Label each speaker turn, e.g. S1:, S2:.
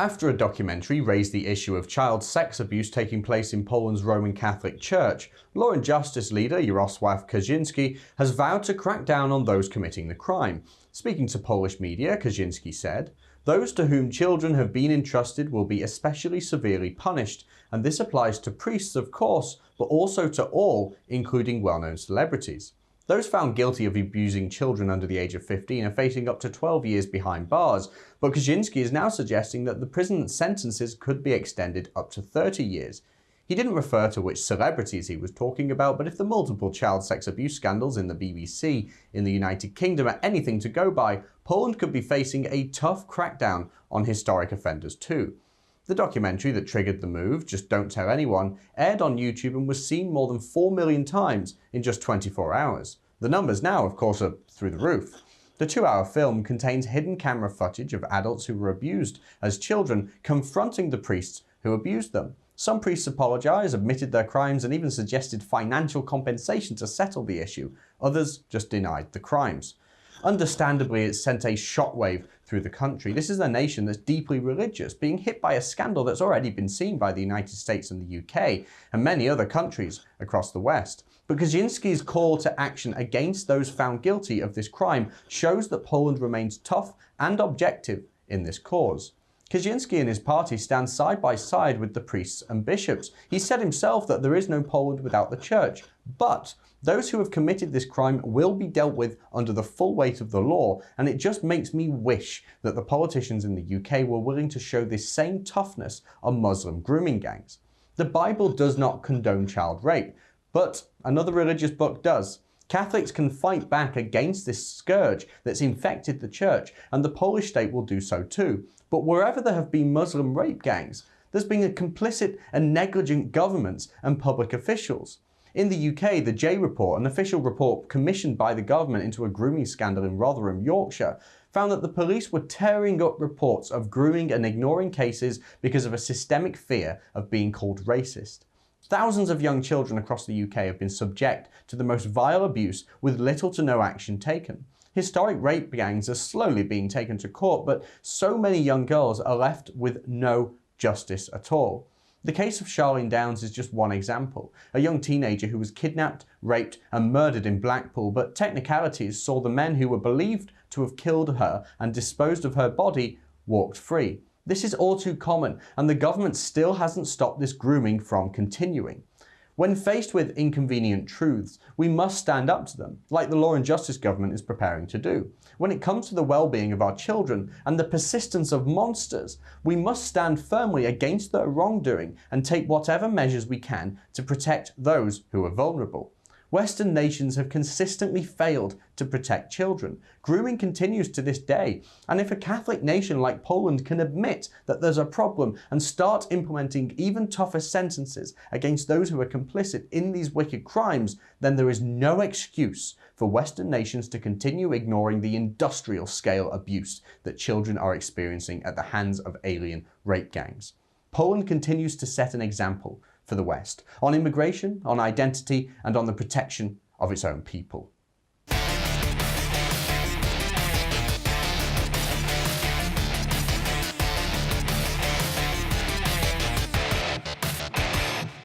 S1: After a documentary raised the issue of child sex abuse taking place in Poland's Roman Catholic Church, Law and Justice leader Jarosław Kaczynski has vowed to crack down on those committing the crime. Speaking to Polish media, Kaczynski said, "Those to whom children have been entrusted will be especially severely punished, and this applies to priests, of course, but also to all, including well-known celebrities. Those found guilty of abusing children under the age of 15 are facing up to 12 years behind bars, but Kaczynski is now suggesting that the prison sentences could be extended up to 30 years. He didn't refer to which celebrities he was talking about, but if the multiple child sex abuse scandals in the BBC in the United Kingdom are anything to go by, Poland could be facing a tough crackdown on historic offenders too. The documentary that triggered the move, Just Don't Tell Anyone, aired on YouTube and was seen more than 4 million times in just 24 hours. The numbers now, of course, are through the roof. The 2-hour film contains hidden camera footage of adults who were abused as children confronting the priests who abused them. Some priests apologized, admitted their crimes, and even suggested financial compensation to settle the issue. Others just denied the crimes. Understandably, it sent a shockwave through the country. This is a nation that's deeply religious, being hit by a scandal that's already been seen by the United States and the UK, and many other countries across the West. But Kaczynski's call to action against those found guilty of this crime shows that Poland remains tough and objective in this cause. Kaczynski and his party stand side by side with the priests and bishops. He said himself that there is no Poland without the church, but those who have committed this crime will be dealt with under the full weight of the law, and it just makes me wish that the politicians in the UK were willing to show this same toughness on Muslim grooming gangs. The Bible does not condone child rape, but another religious book does. Catholics can fight back against this scourge that's infected the church, and the Polish state will do so too. But wherever there have been Muslim rape gangs, there's been a complicit and negligent governments and public officials. In the UK, the J Report, an official report commissioned by the government into a grooming scandal in Rotherham, Yorkshire, found that the police were tearing up reports of grooming and ignoring cases because of a systemic fear of being called racist. Thousands of young children across the UK have been subject to the most vile abuse with little to no action taken. Historic rape gangs are slowly being taken to court, but so many young girls are left with no justice at all. The case of Charlene Downs is just one example, a young teenager who was kidnapped, raped and murdered in Blackpool, but technicalities saw the men who were believed to have killed her and disposed of her body walked free. This is all too common, and the government still hasn't stopped this grooming from continuing. When faced with inconvenient truths, we must stand up to them, like the Law and Justice government is preparing to do. When it comes to the well-being of our children and the persistence of monsters, we must stand firmly against their wrongdoing and take whatever measures we can to protect those who are vulnerable. Western nations have consistently failed to protect children. Grooming continues to this day, and if a Catholic nation like Poland can admit that there's a problem and start implementing even tougher sentences against those who are complicit in these wicked crimes, then there is no excuse for Western nations to continue ignoring the industrial-scale abuse that children are experiencing at the hands of alien rape gangs. Poland continues to set an example for the West on immigration, on identity, and on the protection of its own people.